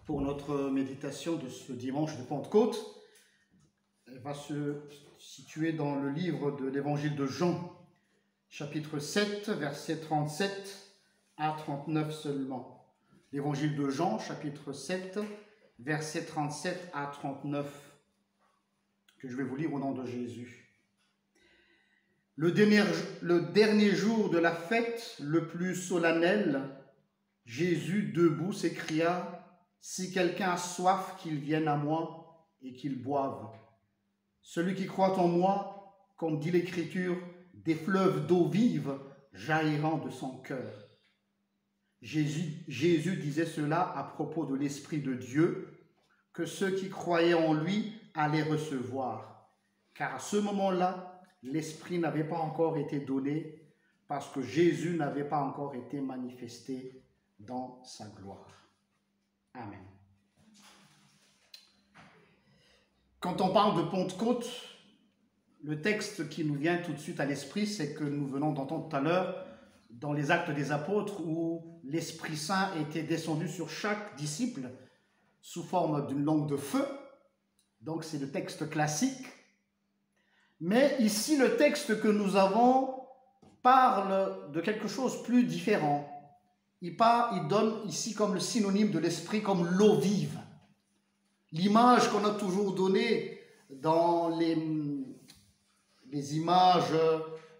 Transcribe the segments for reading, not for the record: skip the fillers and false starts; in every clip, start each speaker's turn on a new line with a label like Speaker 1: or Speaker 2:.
Speaker 1: pour notre méditation de ce dimanche de Pentecôte. Elle va se situer dans le livre de l'évangile de Jean, chapitre 7, versets 37 à 39 seulement. L'évangile de Jean, chapitre 7, versets 37 à 39, que je vais vous lire au nom de Jésus. Le dernier jour de la fête, le plus solennel, Jésus, debout, s'écria « Si quelqu'un a soif, qu'il vienne à moi et qu'il boive. Celui qui croit en moi, comme dit l'Écriture, des fleuves d'eau vive jailliront de son cœur. » Jésus disait cela à propos de l'Esprit de Dieu, que ceux qui croyaient en lui allaient recevoir. Car à ce moment-là, l'Esprit n'avait pas encore été donné, parce que Jésus n'avait pas encore été manifesté dans sa gloire. Amen. Quand on parle de Pentecôte, le texte qui nous vient tout de suite à l'esprit, c'est que nous venons d'entendre tout à l'heure dans les Actes des Apôtres, où l'Esprit Saint était descendu sur chaque disciple sous forme d'une langue de feu. Donc c'est le texte classique. Mais ici, le texte que nous avons parle de quelque chose de plus différent. Il donne ici comme le synonyme de l'esprit, comme l'eau vive. L'image qu'on a toujours donnée dans les images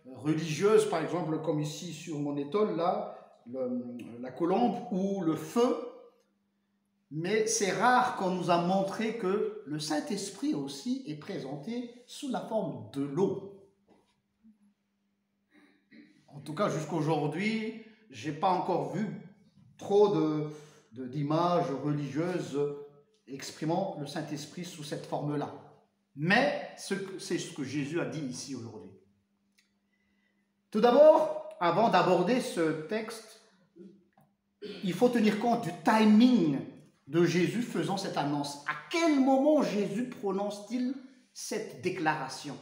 Speaker 1: religieuses, par exemple, comme ici sur mon étole, là, la colombe ou le feu. Mais c'est rare qu'on nous a montré que le Saint-Esprit aussi est présenté sous la forme de l'eau. En tout cas, jusqu'à aujourd'hui, je n'ai pas encore vu trop d'images religieuses exprimant le Saint-Esprit sous cette forme-là. Mais c'est ce que Jésus a dit ici aujourd'hui. Tout d'abord, avant d'aborder ce texte, il faut tenir compte du timing de Jésus faisant cette annonce. À quel moment Jésus prononce-t-il cette déclaration?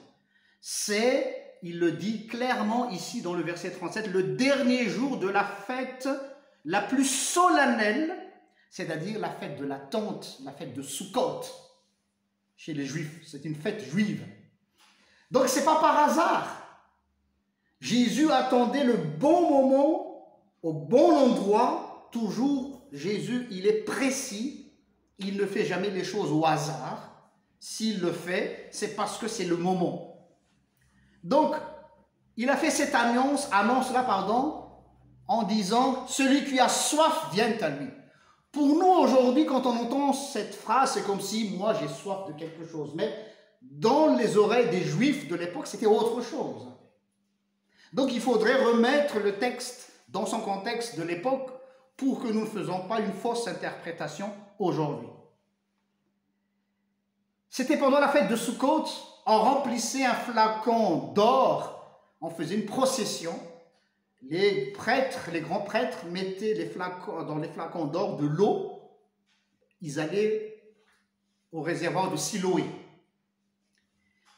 Speaker 1: Il le dit clairement ici dans le verset 37, le dernier jour de la fête la plus solennelle, c'est-à-dire la fête de la tente, la fête de Sukkot, chez les Juifs. C'est une fête juive. Donc ce n'est pas par hasard. Jésus attendait le bon moment, au bon endroit. Toujours, Jésus, il est précis. Il ne fait jamais les choses au hasard. S'il le fait, c'est parce que c'est le moment. Donc, il a fait cette annonce-là, en disant « Celui qui a soif, vienne à lui ». Pour nous, aujourd'hui, quand on entend cette phrase, c'est comme si moi, j'ai soif de quelque chose. Mais dans les oreilles des Juifs de l'époque, c'était autre chose. Donc, il faudrait remettre le texte dans son contexte de l'époque pour que nous ne fassions pas une fausse interprétation aujourd'hui. C'était pendant la fête de Sukkot, on remplissait un flacon d'or, on faisait une procession. Les prêtres, les grands prêtres mettaient dans les flacons d'or de l'eau. Ils allaient au réservoir de Siloé.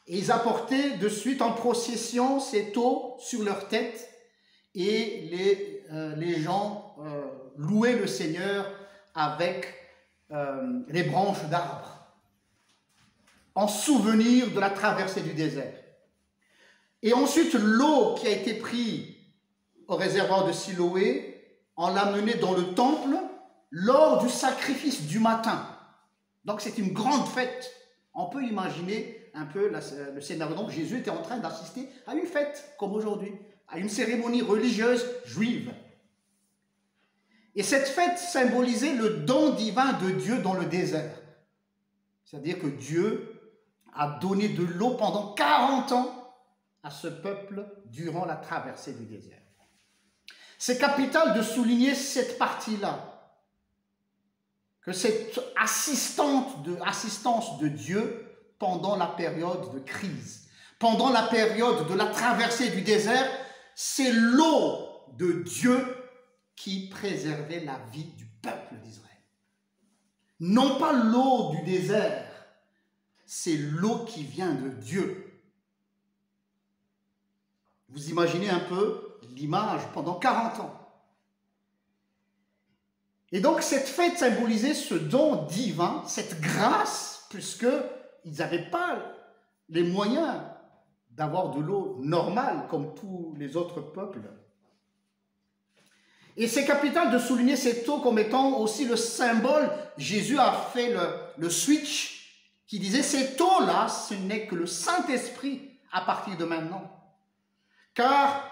Speaker 1: Et ils apportaient de suite en procession cette eau sur leur tête. Et les gens louaient le Seigneur avec les branches d'arbres, en souvenir de la traversée du désert. Et ensuite, l'eau qui a été prise au réservoir de Siloé, on l'a menée dans le temple lors du sacrifice du matin. Donc c'est une grande fête. On peut imaginer un peu le scénario. Donc Jésus était en train d'assister à une fête, comme aujourd'hui, à une cérémonie religieuse juive. Et cette fête symbolisait le don divin de Dieu dans le désert. C'est-à-dire que Dieu a donné de l'eau pendant 40 ans à ce peuple durant la traversée du désert. C'est capital de souligner cette partie-là, que cette assistance de Dieu pendant la période de crise, pendant la période de la traversée du désert, c'est l'eau de Dieu qui préservait la vie du peuple d'Israël. Non pas l'eau du désert, c'est l'eau qui vient de Dieu. Vous imaginez un peu l'image pendant 40 ans. Et donc cette fête symbolisait ce don divin, cette grâce, puisqu'ils n'avaient pas les moyens d'avoir de l'eau normale comme tous les autres peuples. Et c'est capital de souligner cette eau comme étant aussi le symbole. Jésus a fait le switch qui disait cette eau-là, ce n'est que le Saint-Esprit à partir de maintenant. Car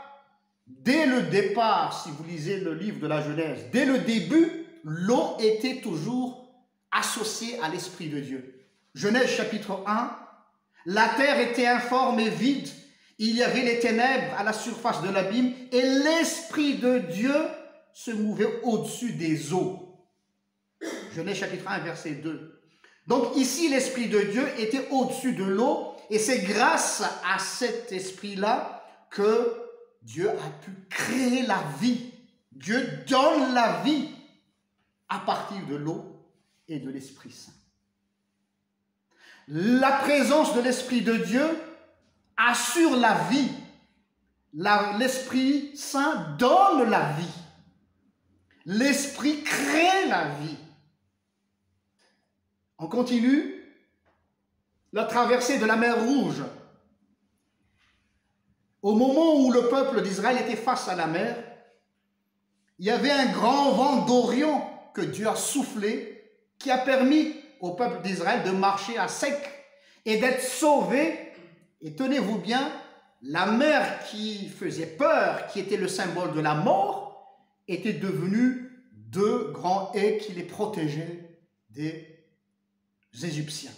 Speaker 1: dès le départ, si vous lisez le livre de la Genèse, dès le début, l'eau était toujours associée à l'Esprit de Dieu. Genèse chapitre 1, la terre était informe et vide, il y avait les ténèbres à la surface de l'abîme et l'Esprit de Dieu se mouvait au-dessus des eaux. Genèse chapitre 1, verset 2. Donc ici, l'Esprit de Dieu était au-dessus de l'eau et c'est grâce à cet esprit-là que Dieu a pu créer la vie. Dieu donne la vie à partir de l'eau et de l'Esprit Saint. La présence de l'Esprit de Dieu assure la vie. L'Esprit Saint donne la vie. L'Esprit crée la vie. On continue. La traversée de la mer Rouge. Au moment où le peuple d'Israël était face à la mer, il y avait un grand vent d'Orient que Dieu a soufflé, qui a permis au peuple d'Israël de marcher à sec et d'être sauvé. Et tenez-vous bien, la mer qui faisait peur, qui était le symbole de la mort, était devenue deux grands haies qui les protégeaient des Égyptiens.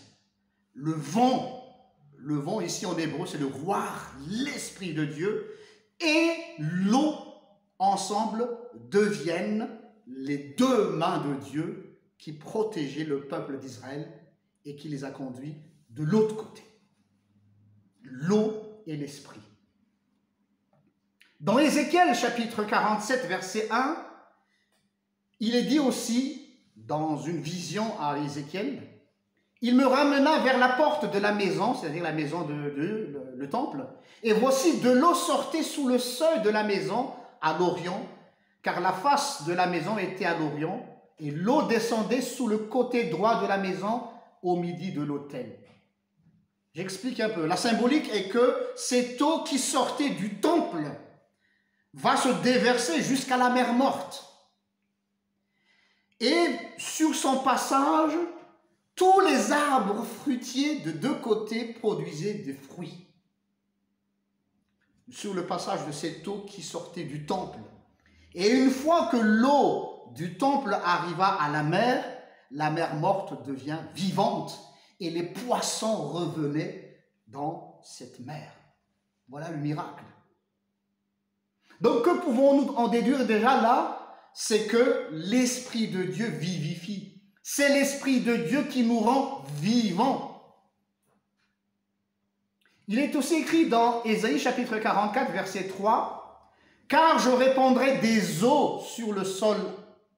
Speaker 1: Le vent ici en hébreu, c'est le Ruach, l'Esprit de Dieu, et l'eau ensemble deviennent les deux mains de Dieu qui protégeaient le peuple d'Israël et qui les a conduits de l'autre côté. L'eau et l'Esprit. Dans Ézéchiel chapitre 47, verset 1, il est dit aussi, dans une vision à Ézéchiel, il me ramena vers la porte de la maison, c'est-à-dire la maison le temple, et voici de l'eau sortait sous le seuil de la maison à l'orient, car la face de la maison était à l'orient, et l'eau descendait sous le côté droit de la maison au midi de l'autel. J'explique un peu. La symbolique est que cette eau qui sortait du temple va se déverser jusqu'à la mer Morte. Et sur son passage, tous les arbres fruitiers de deux côtés produisaient des fruits. Sur le passage de cette eau qui sortait du temple. Et une fois que l'eau du temple arriva à la mer Morte devient vivante et les poissons revenaient dans cette mer. Voilà le miracle. Donc que pouvons-nous en déduire déjà là? C'est que l'Esprit de Dieu vivifie. C'est l'Esprit de Dieu qui nous rend vivants. Il est aussi écrit dans Ésaïe chapitre 44, verset 3, « Car je répandrai des eaux sur le sol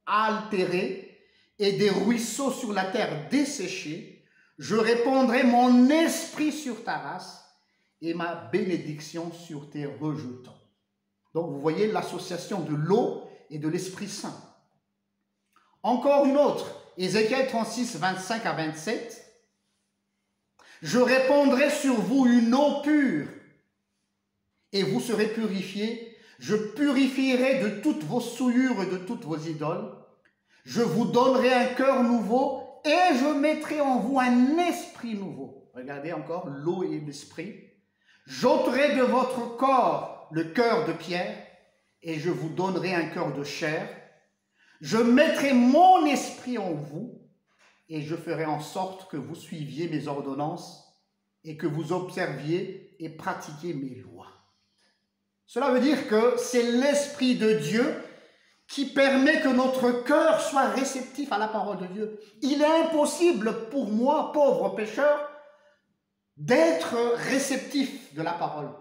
Speaker 1: altéré et des ruisseaux sur la terre desséchée. Je répandrai mon esprit sur ta race et ma bénédiction sur tes rejetants. » Donc vous voyez l'association de l'eau et de l'Esprit Saint. Encore une autre, Ézéchiel 36, 25 à 27. « Je répandrai sur vous une eau pure et vous serez purifiés. Je purifierai de toutes vos souillures et de toutes vos idoles. Je vous donnerai un cœur nouveau et je mettrai en vous un esprit nouveau. » Regardez encore l'eau et l'esprit. « J'ôterai de votre corps le cœur de pierre et je vous donnerai un cœur de chair. Je mettrai mon esprit en vous et je ferai en sorte que vous suiviez mes ordonnances et que vous observiez et pratiquiez mes lois. » Cela veut dire que c'est l'Esprit de Dieu qui permet que notre cœur soit réceptif à la parole de Dieu. Il est impossible pour moi, pauvre pécheur, d'être réceptif de la parole.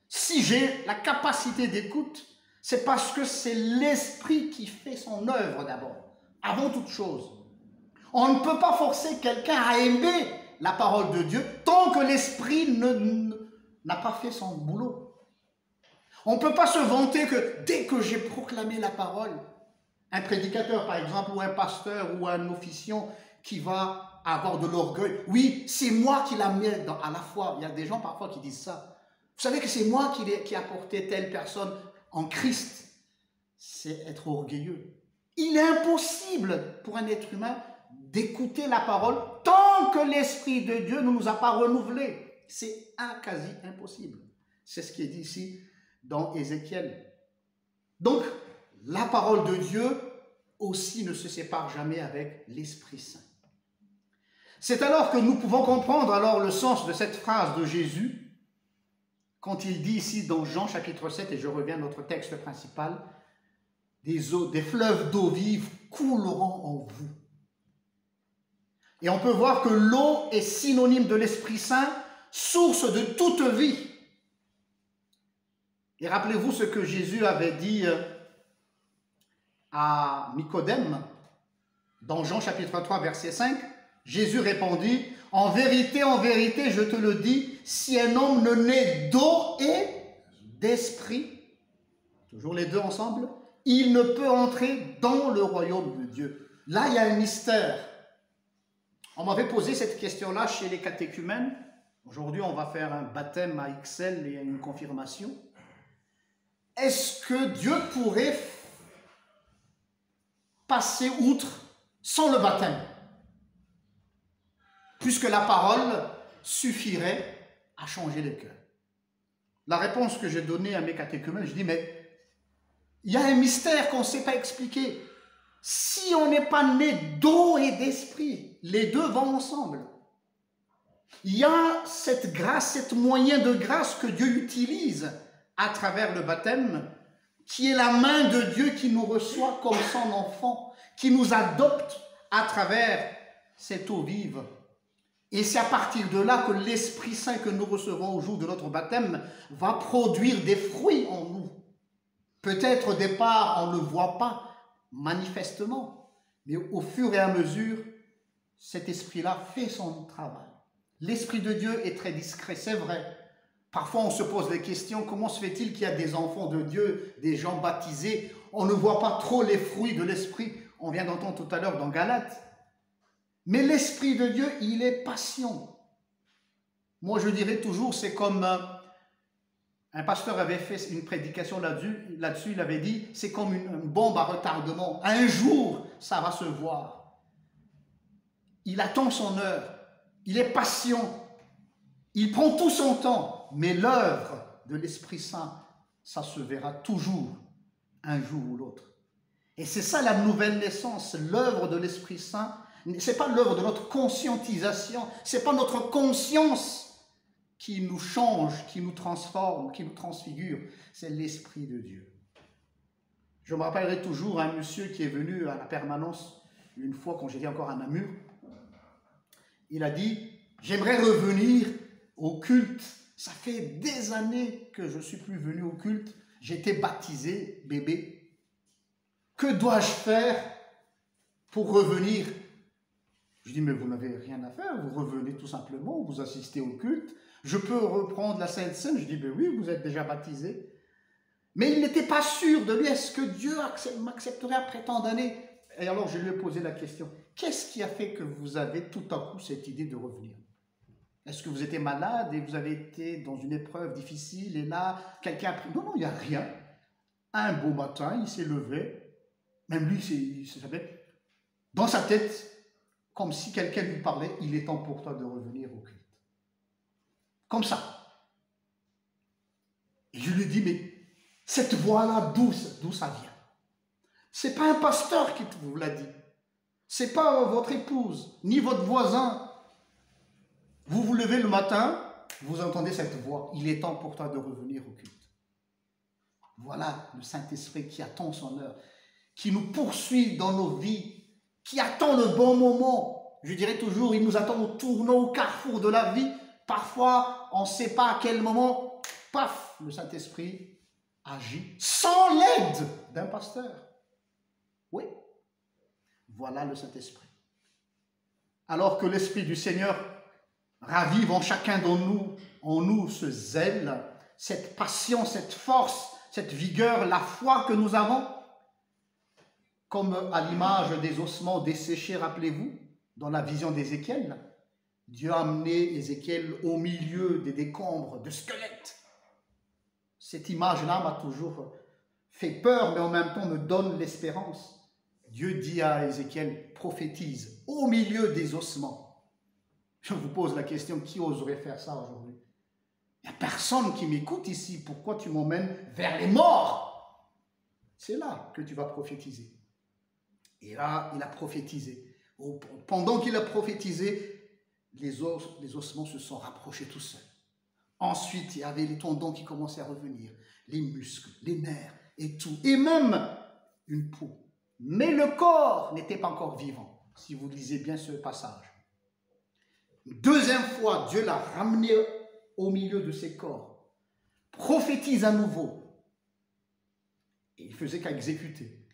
Speaker 1: Si j'ai la capacité d'écoute, c'est parce que c'est l'Esprit qui fait son œuvre d'abord, avant toute chose. On ne peut pas forcer quelqu'un à aimer la parole de Dieu tant que l'Esprit n'a pas fait son boulot. On ne peut pas se vanter que dès que j'ai proclamé la parole, Un prédicateur, par exemple, ou un pasteur, ou un officiant qui va avoir de l'orgueil. Oui, c'est moi qui la mets à la foi. Il y a des gens parfois qui disent ça. Vous savez que c'est moi qui ai apporté telle personne en Christ. C'est être orgueilleux. Il est impossible pour un être humain d'écouter la parole tant que l'Esprit de Dieu ne nous a pas renouvelés. C'est quasi impossible. C'est ce qui est dit ici dans Ézéchiel. Donc, la parole de Dieu aussi ne se sépare jamais avec l'Esprit Saint. C'est alors que nous pouvons comprendre alors le sens de cette phrase de Jésus quand il dit ici dans Jean chapitre 7, et je reviens à notre texte principal, des fleuves d'eau vive couleront en vous. Et on peut voir que l'eau est synonyme de l'Esprit Saint, source de toute vie. Et rappelez-vous ce que Jésus avait dit à Nicodème dans Jean chapitre 3 verset 5. Jésus répondit, en vérité, je te le dis, si un homme ne naît d'eau et d'esprit, toujours les deux ensemble, il ne peut entrer dans le royaume de Dieu. Là, il y a un mystère. On m'avait posé cette question-là chez les catéchumènes. Aujourd'hui, on va faire un baptême à XL et une confirmation. Est-ce que Dieu pourrait passer outre sans le baptême? Puisque la parole suffirait à changer les cœurs. La réponse que j'ai donnée à mes catéchumènes, je dis, mais il y a un mystère qu'on ne sait pas expliquer. Si on n'est pas né d'eau et d'esprit, les deux vont ensemble. Il y a cette grâce, cet moyen de grâce que Dieu utilise à travers le baptême, qui est la main de Dieu qui nous reçoit comme son enfant, qui nous adopte à travers cette eau vive. Et c'est à partir de là que l'Esprit Saint que nous recevons au jour de notre baptême va produire des fruits en nous. Peut-être au départ, on ne le voit pas manifestement, mais au fur et à mesure, cet esprit-là fait son travail. L'Esprit de Dieu est très discret, c'est vrai. Parfois, on se pose des questions, comment se fait-il qu'il y a des enfants de Dieu, des gens baptisés, on ne voit pas trop les fruits de l'Esprit, on vient d'entendre tout à l'heure dans Galates. Mais l'Esprit de Dieu, il est patient. Moi, je dirais toujours, c'est comme un pasteur avait fait une prédication là-dessus, il avait dit, c'est comme une bombe à retardement. Un jour, ça va se voir. Il attend son heure. Il est patient. Il prend tout son temps. Mais l'œuvre de l'Esprit Saint, ça se verra toujours, un jour ou l'autre. Et c'est ça la nouvelle naissance, l'œuvre de l'Esprit Saint. Ce n'est pas l'œuvre de notre conscientisation, ce n'est pas notre conscience qui nous change, qui nous transforme, qui nous transfigure, c'est l'Esprit de Dieu. Je me rappellerai toujours un monsieur qui est venu à la permanence une fois quand j'étais encore à Namur. Il a dit, j'aimerais revenir au culte. Ça fait des années que je ne suis plus venu au culte. J'étais baptisé, bébé. Que dois-je faire pour revenir? Je dis, mais vous n'avez rien à faire, vous revenez tout simplement, vous assistez au culte. Je peux reprendre la Sainte Seine? Je dis, ben oui, vous êtes déjà baptisé. Mais il n'était pas sûr de lui, est-ce que Dieu m'accepterait après tant d'années? Et alors je lui ai posé la question, qu'est-ce qui a fait que vous avez tout à coup cette idée de revenir? Est-ce que vous étiez malade et vous avez été dans une épreuve difficile et là, quelqu'un a pris... Non, il n'y a rien. Un beau matin, il s'est levé, même lui, il savait, dans sa tête, comme si quelqu'un lui parlait, il est temps pour toi de revenir au culte. Comme ça. Et je lui dis, mais cette voix-là, d'où ça vient? C'est pas un pasteur qui vous l'a dit. C'est pas votre épouse, ni votre voisin. Vous vous levez le matin, vous entendez cette voix. Il est temps pour toi de revenir au culte. Voilà le Saint-Esprit qui attend son heure, qui nous poursuit dans nos vies, qui attend le bon moment. Je dirais toujours, il nous attend au tournant, au carrefour de la vie. Parfois, on ne sait pas à quel moment, paf, le Saint-Esprit agit sans l'aide d'un pasteur. Oui, voilà le Saint-Esprit. Alors que l'Esprit du Seigneur ravive en chacun en nous ce zèle, cette passion, cette force, cette vigueur, la foi que nous avons, comme à l'image des ossements desséchés, rappelez-vous, dans la vision d'Ézéchiel. Dieu a amené Ézéchiel au milieu des décombres de squelettes. Cette image-là m'a toujours fait peur, mais en même temps me donne l'espérance. Dieu dit à Ézéchiel, prophétise au milieu des ossements. Je vous pose la question, qui oserait faire ça aujourd'hui? Il n'y a personne qui m'écoute ici. Pourquoi tu m'emmènes vers les morts? C'est là que tu vas prophétiser. Et là, il a prophétisé. Pendant qu'il a prophétisé, les ossements se sont rapprochés tout seuls. Ensuite, il y avait les tendons qui commençaient à revenir, les muscles, les nerfs et tout, et même une peau. Mais le corps n'était pas encore vivant, si vous lisez bien ce passage. Une deuxième fois, Dieu l'a ramené au milieu de ses corps, prophétise à nouveau. Et il faisait qu'à exécuter.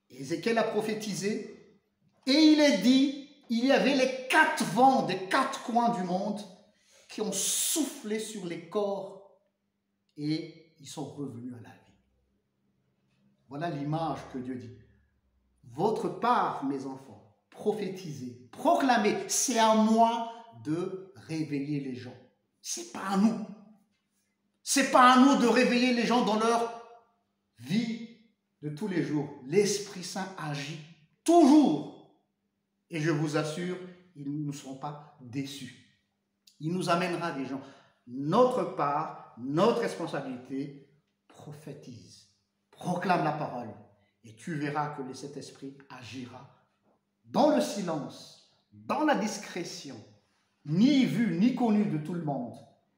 Speaker 1: Et Ézéchiel a prophétisé, et il est dit, il y avait les 4 vents des 4 coins du monde qui ont soufflé sur les corps et ils sont revenus à la vie. Voilà l'image que Dieu dit. Votre part, mes enfants, prophétisez, proclamez, c'est à moi de réveiller les gens. C'est pas à nous. C'est pas à nous de réveiller les gens dans leur vie de tous les jours. L'Esprit Saint agit toujours. Et je vous assure, ils ne seront pas déçus. Il nous amènera des gens. Notre part, notre responsabilité, prophétise, proclame la parole. Et tu verras que le Saint-Esprit agira dans le silence, dans la discrétion, ni vu, ni connu de tout le monde,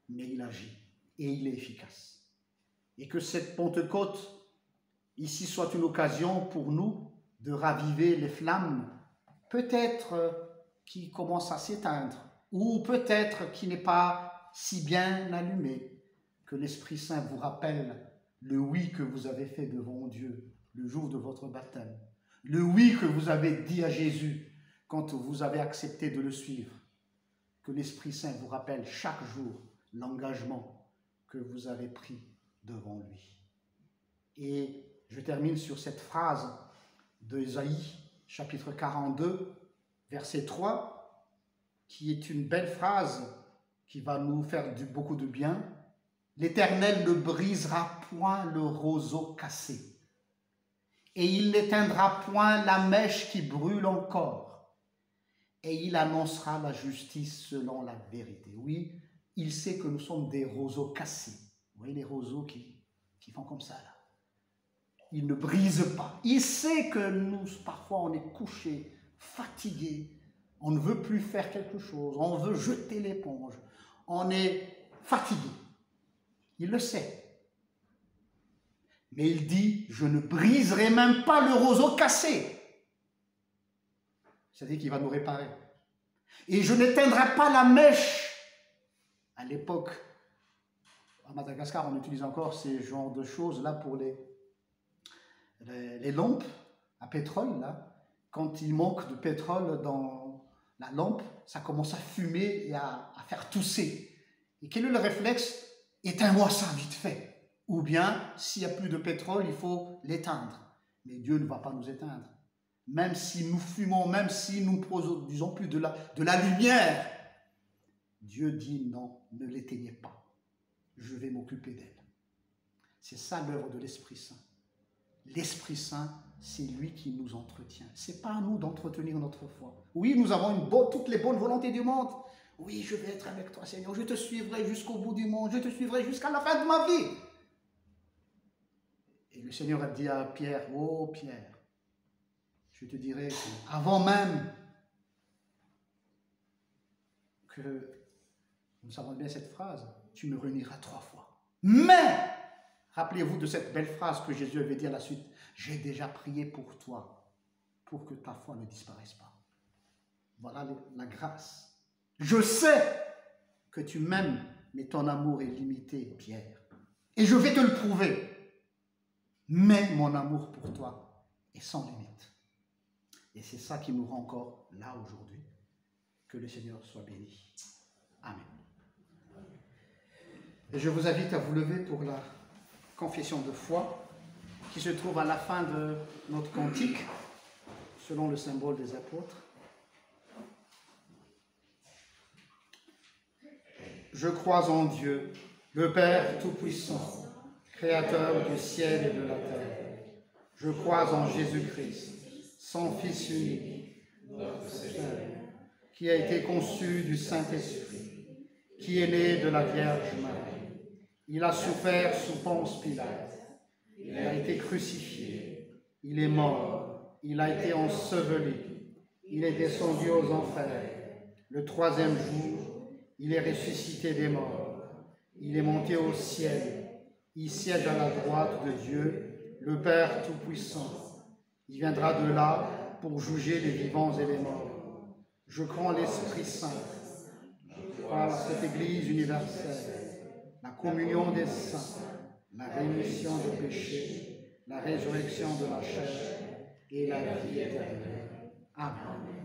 Speaker 1: mais il agit et il est efficace. Et que cette Pentecôte, ici, soit une occasion pour nous de raviver les flammes, peut-être qui commencent à s'éteindre, ou peut-être qui n'est pas si bien allumé, que l'Esprit Saint vous rappelle le oui que vous avez fait devant Dieu le jour de votre baptême, le oui que vous avez dit à Jésus quand vous avez accepté de le suivre, que l'Esprit Saint vous rappelle chaque jour l'engagement que vous avez pris devant lui. Et je termine sur cette phrase d'Ésaïe, chapitre 42, verset 3, qui est une belle phrase qui va nous faire beaucoup de bien. L'Éternel ne brisera point le roseau cassé, et il n'éteindra point la mèche qui brûle encore, et il annoncera la justice selon la vérité. Oui, il sait que nous sommes des roseaux cassés. Vous voyez les roseaux qui font comme ça là. Il ne brise pas. Il sait que nous, parfois, on est couchés, fatigués, on ne veut plus faire quelque chose, on veut jeter l'éponge, on est fatigué. Il le sait. Mais il dit, je ne briserai même pas le roseau cassé. C'est-à-dire qu'il va nous réparer. Et je n'éteindrai pas la mèche. À l'époque, à Madagascar, on utilise encore ces genres de choses-là pour les lampes à pétrole. Là. Quand il manque de pétrole dans la lampe, ça commence à fumer et à faire tousser. Et quel est le réflexe? Éteins-moi ça vite fait. Ou bien, s'il n'y a plus de pétrole, il faut l'éteindre. Mais Dieu ne va pas nous éteindre. Même si nous fumons, même si nous ne produisons plus de la lumière, Dieu dit non, ne l'éteignez pas. Je vais m'occuper d'elle. C'est ça l'œuvre de l'Esprit Saint. L'Esprit Saint, c'est lui qui nous entretient. Ce n'est pas à nous d'entretenir notre foi. Oui, nous avons toutes les bonnes volontés du monde. Oui, je vais être avec toi, Seigneur. Je te suivrai jusqu'au bout du monde. Je te suivrai jusqu'à la fin de ma vie. Et le Seigneur a dit à Pierre, oh Pierre, je te dirai qu'avant même que, nous savons bien cette phrase, tu me renieras 3 fois. Mais, rappelez-vous de cette belle phrase que Jésus avait dit à la suite, j'ai déjà prié pour toi, pour que ta foi ne disparaisse pas. Voilà la grâce. Je sais que tu m'aimes, mais ton amour est limité, Pierre. Et je vais te le prouver. Mais mon amour pour toi est sans limite. Et c'est ça qui nous rend encore là aujourd'hui. Que le Seigneur soit béni. Amen. Et je vous invite à vous lever pour la confession de foi qui se trouve à la fin de notre cantique. selon le symbole des apôtres. Je crois en Dieu, le Père Tout-Puissant, Créateur du ciel et de la terre. Je crois en Jésus-Christ, son Fils unique, notre Seigneur, qui a été conçu du Saint-Esprit, qui est né de la Vierge Marie. Il a souffert sous Ponce Pilate. Il a été crucifié. Il est mort. Il a été enseveli. Il est descendu aux enfers. Le troisième jour, il est ressuscité des morts. Il est monté au ciel. Il siège à la droite de Dieu, le Père Tout-Puissant. Il viendra de là pour juger les vivants et les morts. Je crois en l'Esprit Saint. Je crois à cette Église universelle, la communion des saints, la rémission des péchés, la résurrection de la chair et la vie éternelle. Amen.